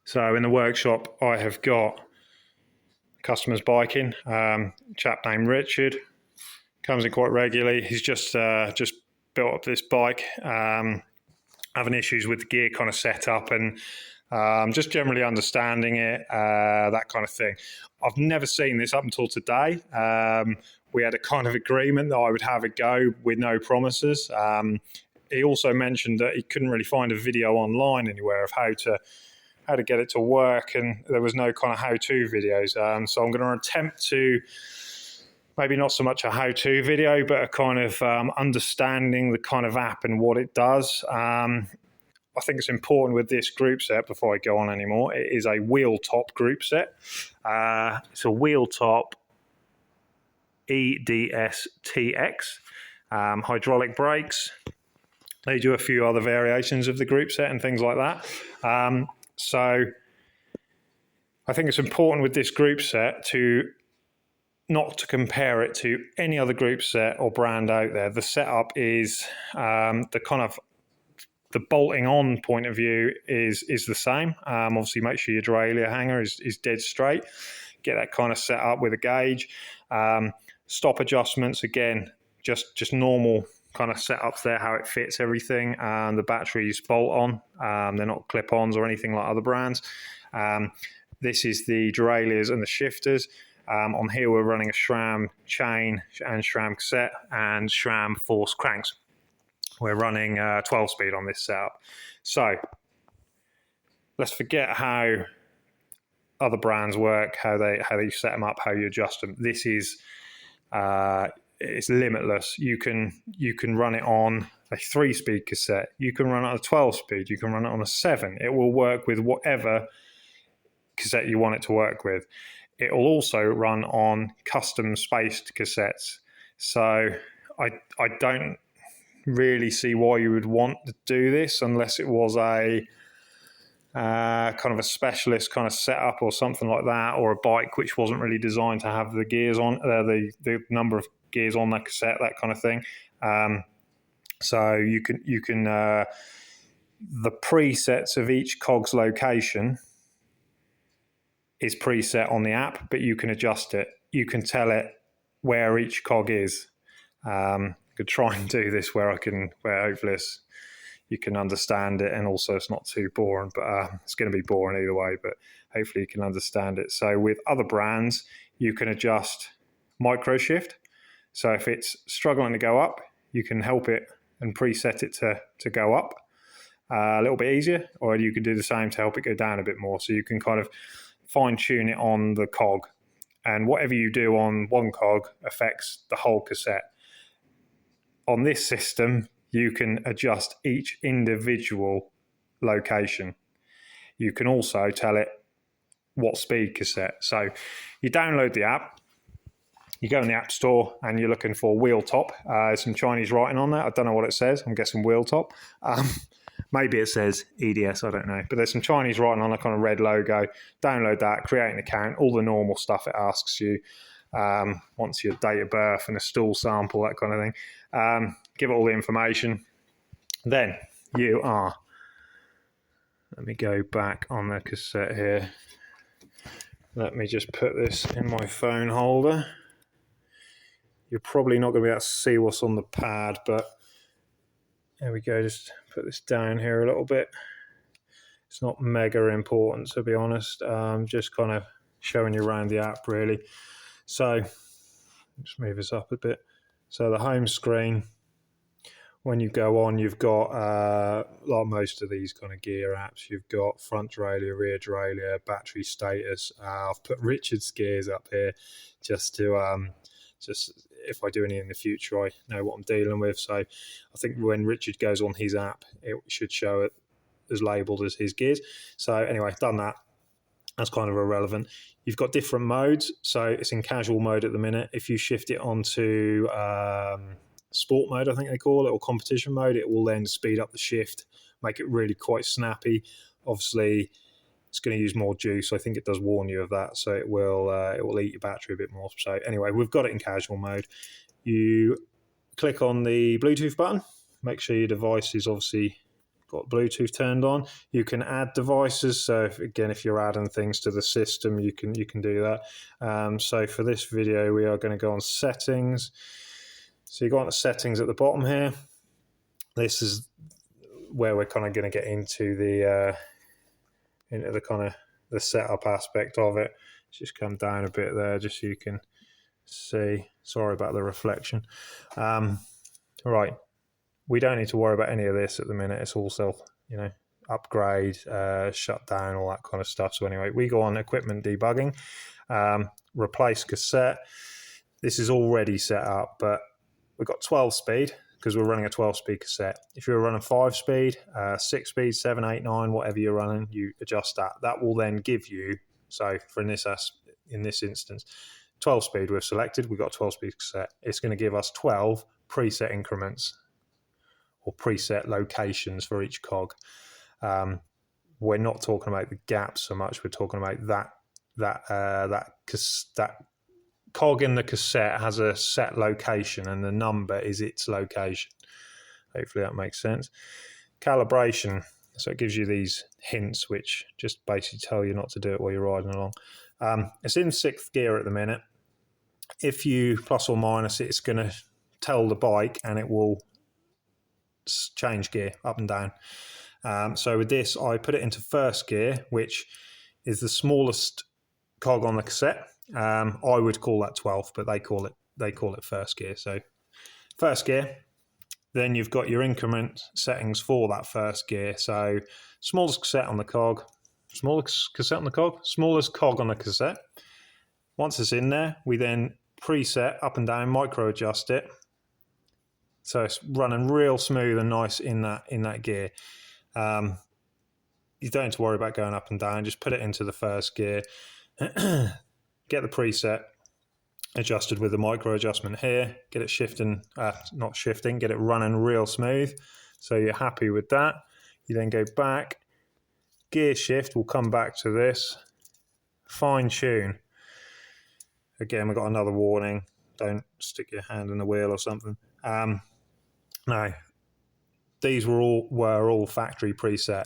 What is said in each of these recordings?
So in the workshop, I have got customers biking, chap named Richard, comes in quite regularly. He's just built up this bike, having issues with the gear kind of setup and just generally understanding it, that kind of thing. I've never seen this up until today. We had a kind of agreement that I would have a go with no promises. He also mentioned that he couldn't really find a video online anywhere of how to get it to work, and there was no kind of how-to videos. So I'm going to attempt to, maybe not so much a how-to video, but a kind of understanding the kind of app and what it does. I think it's important with this group set, before I go on anymore, it is a WheelTop group set. It's a WheelTop EDS TX, hydraulic brakes. They do a few other variations of the group set and things like that. So I think it's important with this group set not to compare it to any other group set or brand out there. The setup is the bolting on point of view is the same. Obviously, make sure your derailleur hanger is dead straight. Get that kind of set up with a gauge. Stop adjustments, again, just normal kind of setups there, how it fits everything. The batteries bolt on. They're not clip-ons or anything like other brands. This is the derailleurs and the shifters. On here, we're running a SRAM chain and SRAM cassette and SRAM force cranks. We're running 12-speed on this setup. So let's forget how other brands work, how they set them up, how you adjust them. This is it's limitless. You can run it on a 3-speed cassette. You can run it on a 12-speed. You can run it on a 7. It will work with whatever cassette you want it to work with. It will also run on custom spaced cassettes. So I don't really see why you would want to do this unless it was a kind of a specialist kind of setup or something like that, or a bike which wasn't really designed to have the gears on, the number of gears on that cassette, that kind of thing. So you can the presets of each cog's location is preset on the app, but you can adjust it. You can tell it where each cog is. I could try and do this where hopefully you can understand it, and also it's not too boring, but it's going to be boring either way, but hopefully you can understand it. So with other brands, you can adjust micro shift. So if it's struggling to go up, you can help it and preset it to go up a little bit easier, or you can do the same to help it go down a bit more. So you can kind of fine tune it on the cog, and whatever you do on one cog affects the whole cassette. On this system, you can adjust each individual location. You can also tell it what speed cassette. So you download the app, you go in the App Store and you're looking for WheelTop. There's some Chinese writing on that. I don't know what it says. I'm guessing WheelTop. Maybe it says EDS, I don't know. But there's some Chinese writing on a kind of red logo. Download that, create an account, all the normal stuff it asks you. Wants your date of birth and a stool sample, that kind of thing. Give it all the information. Then you are, let me go back on the cassette here. Let me just put this in my phone holder. You're probably not going to be able to see what's on the pad, but there we go. Just put this down here a little bit. It's not mega important, to be honest. Just kind of showing you around the app, really. So let's move this up a bit. So the home screen, when you go on, you've got, like most of these kind of gear apps, you've got front derailleur, rear derailleur, battery status. I've put Richard's gears up here just to, if I do any in the future, I know what I'm dealing with. So I think when Richard goes on his app, it should show it as labelled as his gears. So anyway, done that. That's kind of irrelevant. You've got different modes. So it's in casual mode at the minute. If you shift it onto sport mode, I think they call it, or competition mode, it will then speed up the shift, make it really quite snappy. Obviously, it's going to use more juice. I think it does warn you of that, so it will eat your battery a bit more. So anyway, we've got it in casual mode. You click on the Bluetooth button, make sure your device is obviously got Bluetooth turned on. You can add devices. So if you're adding things to the system, you can do that. So for this video, we are going to go on settings. So you go on to settings at the bottom here. This is where we're kind of going to get into the kind of the setup aspect of it. Just come down a bit there, just so you can see. Sorry about the reflection. Right, we don't need to worry about any of this at the minute. It's all self, upgrade, shut down, all that kind of stuff. So anyway, we go on equipment debugging, replace cassette. This is already set up, but we've got 12 speed because we're running a 12-speed cassette. If you're running 5-speed, 6-speed, 7, 8, 9, whatever you're running, you adjust that. That will then give you, so for in this instance, 12-speed we've selected, we've got a 12-speed cassette. It's going to give us 12 preset increments or preset locations for each cog. We're not talking about the gaps so much. We're talking about that cog in the cassette has a set location, and the number is its location. Hopefully that makes sense. Calibration. So it gives you these hints, which just basically tell you not to do it while you're riding along. It's in 6th gear at the minute. If you plus or minus it, it's going to tell the bike, and it will change gear up and down. So with this, I put it into 1st gear, which is the smallest cog on the cassette. I would call that 12th, but they call it 1st gear. So 1st gear. Then you've got your increment settings for that 1st gear. So smallest cassette on the cog, smallest cog on the cassette. Once it's in there, we then preset up and down, micro adjust it. So it's running real smooth and nice in that gear. You don't have to worry about going up and down. Just put it into the 1st gear. Get the preset adjusted with the micro adjustment here. Get it get it running real smooth. So you're happy with that. You then go back. Gear shift will come back to this. Fine tune. Again, we've got another warning. Don't stick your hand in the wheel or something. No, these were all factory preset.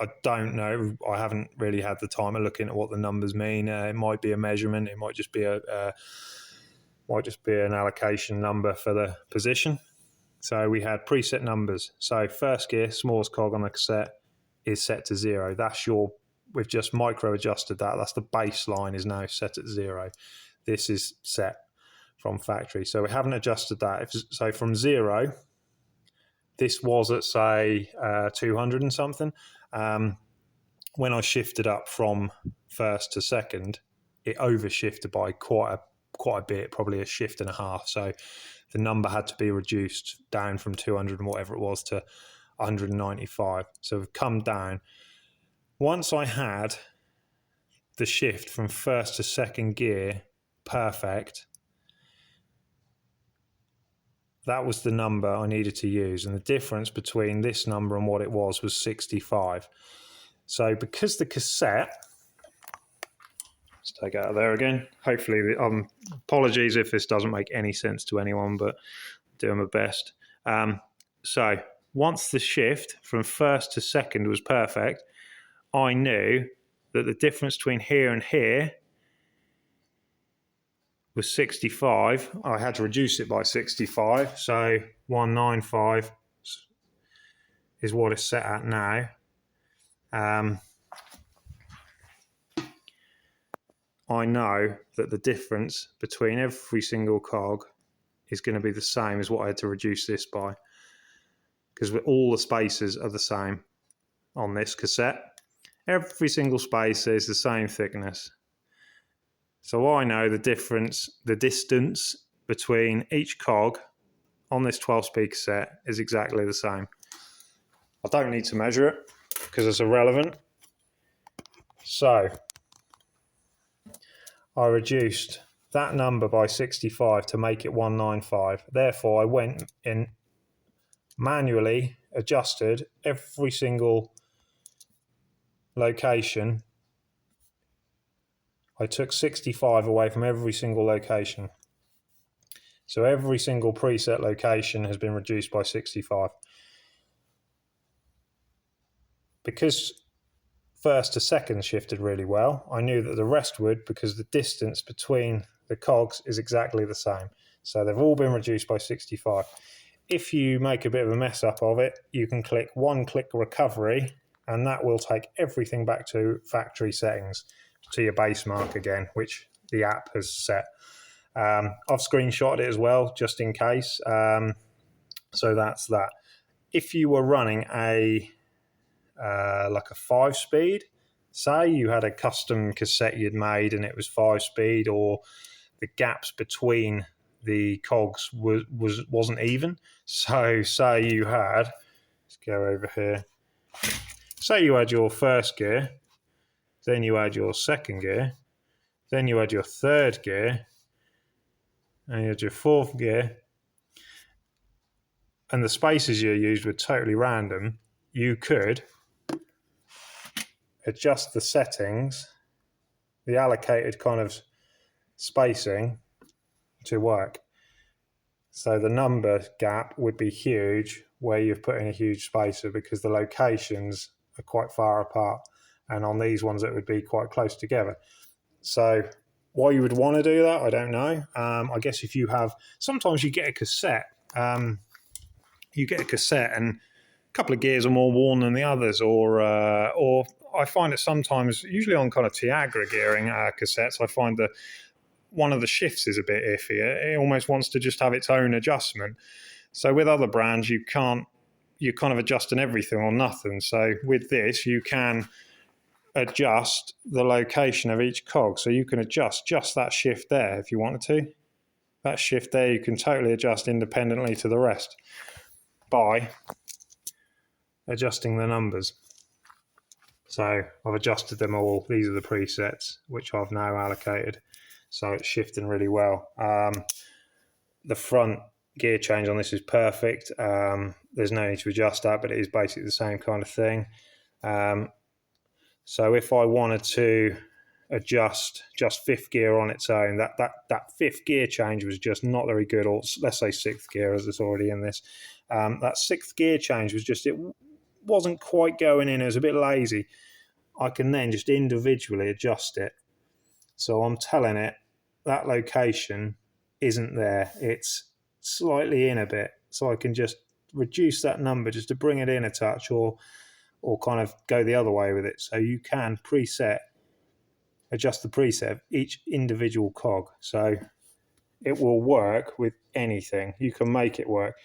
I don't know. I haven't really had the time of looking at what the numbers mean. It might be a measurement. It might just be an allocation number for the position. So we had preset numbers. So 1st gear, smallest cog on the cassette, is set to 0. We've just micro adjusted that. That's the baseline is now set at 0. This is set from factory. So we haven't adjusted that. So from 0, this was at say 200 and something. When I shifted up from 1st to 2nd, it overshifted by quite a bit, probably a shift and a half. So the number had to be reduced down from 200 and whatever it was to 195. So we've come down. Once I had the shift from 1st to 2nd gear perfect, that was the number I needed to use. And the difference between this number and what it was 65. So because the cassette, let's take it out of there again. Hopefully, apologies if this doesn't make any sense to anyone, but I'm doing my best. So once the shift from 1st to 2nd was perfect, I knew that the difference between here and here was 65. I had to reduce it by 65. So 195 is what it's set at now. I know that the difference between every single cog is going to be the same as what I had to reduce this by, because all the spaces are the same on this cassette. Every single space is the same thickness. So I know the distance between each cog on this 12-speed cassette is exactly the same. I don't need to measure it because it's irrelevant. So I reduced that number by 65 to make it 195. Therefore, I went in manually adjusted every single location. I took 65 away from every single location. So every single preset location has been reduced by 65. Because first to second shifted really well, I knew that the rest would, because the distance between the cogs is exactly the same. So they've all been reduced by 65. If you make a bit of a mess up of it, you can click one-click recovery, and that will take everything back to factory settings, to your base mark again, which the app has set. I've screenshotted it as well, just in case. So that's that. If you were running like a 5-speed, say you had a custom cassette you'd made and it was 5-speed, or the gaps between the cogs wasn't even. So say you had, let's go over here, say you had your first gear, then you had your second gear, then you had your third gear, and you had your fourth gear, and the spaces you used were totally random, you could adjust the settings, the allocated kind of spacing, to work. So the number gap would be huge where you've put in a huge spacer, because the locations are quite far apart, and on these ones it would be quite close together. So why you would want to do that, I don't know. I guess if you have, sometimes you get a cassette, and a couple of gears are more worn than the others, or I find it sometimes, usually on kind of Tiagra gearing cassettes, I find that one of the shifts is a bit iffy. It almost wants to just have its own adjustment. So with other brands, you're kind of adjusting everything or nothing. So with this, you can adjust the location of each cog. So you can adjust just that shift there if you wanted to. That shift there, you can totally adjust independently to the rest by adjusting the numbers. So I've adjusted them all. These are the presets, which I've now allocated. So it's shifting really well. The front gear change on this is perfect. There's no need to adjust that, but it is basically the same kind of thing. So if I wanted to adjust just fifth gear on its own, that fifth gear change was just not very good, or let's say sixth gear, as it's already in this. That sixth gear change was just, it wasn't quite going in. It was a bit lazy. I can then just individually adjust it. So I'm telling it that location isn't there. It's slightly in a bit. So I can just reduce that number just to bring it in a touch, or kind of go the other way with it. So you can adjust the preset of each individual cog. So it will work with anything. You can make it work.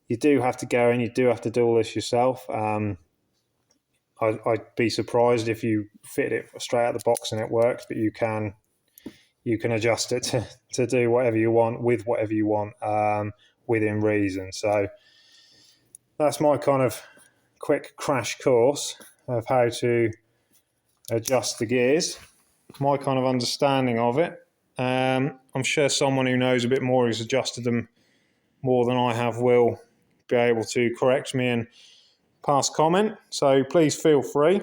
You do have to go in, you do have to do all this yourself. I'd be surprised if you fit it straight out the box and it works, but you can adjust it to do whatever you want with whatever you want, within reason. So that's my kind of quick crash course of how to adjust the gears, my kind of understanding of it. I'm sure someone who knows a bit more, who's adjusted them more than I have, will be able to correct me and pass comment. So please feel free.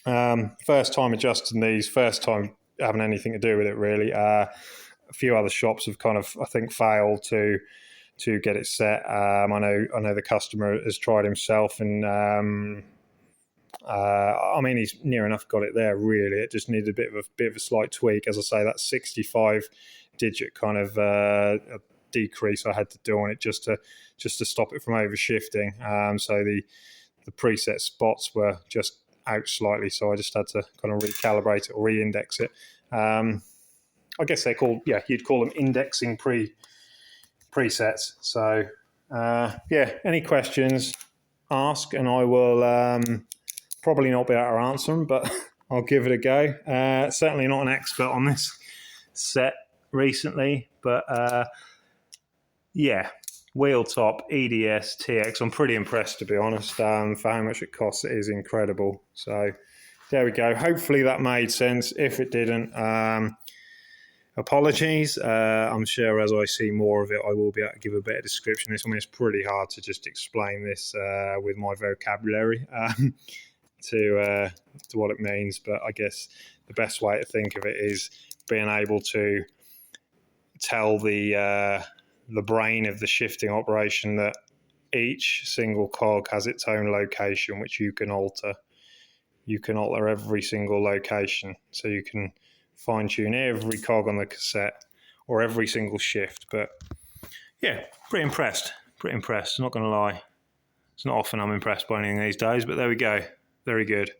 First time adjusting these, first time having anything to do with it really. A few other shops have kind of, I think, failed to get it set. I know the customer has tried himself, and I mean, he's near enough got it there really. It just needed a bit of a slight tweak. As I say, that 65 digit kind of a decrease I had to do on it just to stop it from overshifting. So the preset spots were just out slightly, so I just had to kind of recalibrate it or re-index it. I guess they're called, you'd call them indexing presets. So any questions, ask, and I will probably not be able to answer them, but I'll give it a go. Certainly not an expert on this set recently, but WheelTop, EDS, TX. I'm pretty impressed, to be honest. For how much it costs, it is incredible. So there we go. Hopefully that made sense. If it didn't, apologies. I'm sure as I see more of it, I will be able to give a better description. It's pretty hard to just explain this with my vocabulary to what it means. But I guess the best way to think of it is being able to tell the brain of the shifting operation that each single cog has its own location, which you can alter. You can alter every single location, so you can fine tune every cog on the cassette or every single shift. But yeah, pretty impressed. Pretty impressed. Not going to lie. It's not often I'm impressed by anything these days, but there we go. Very good.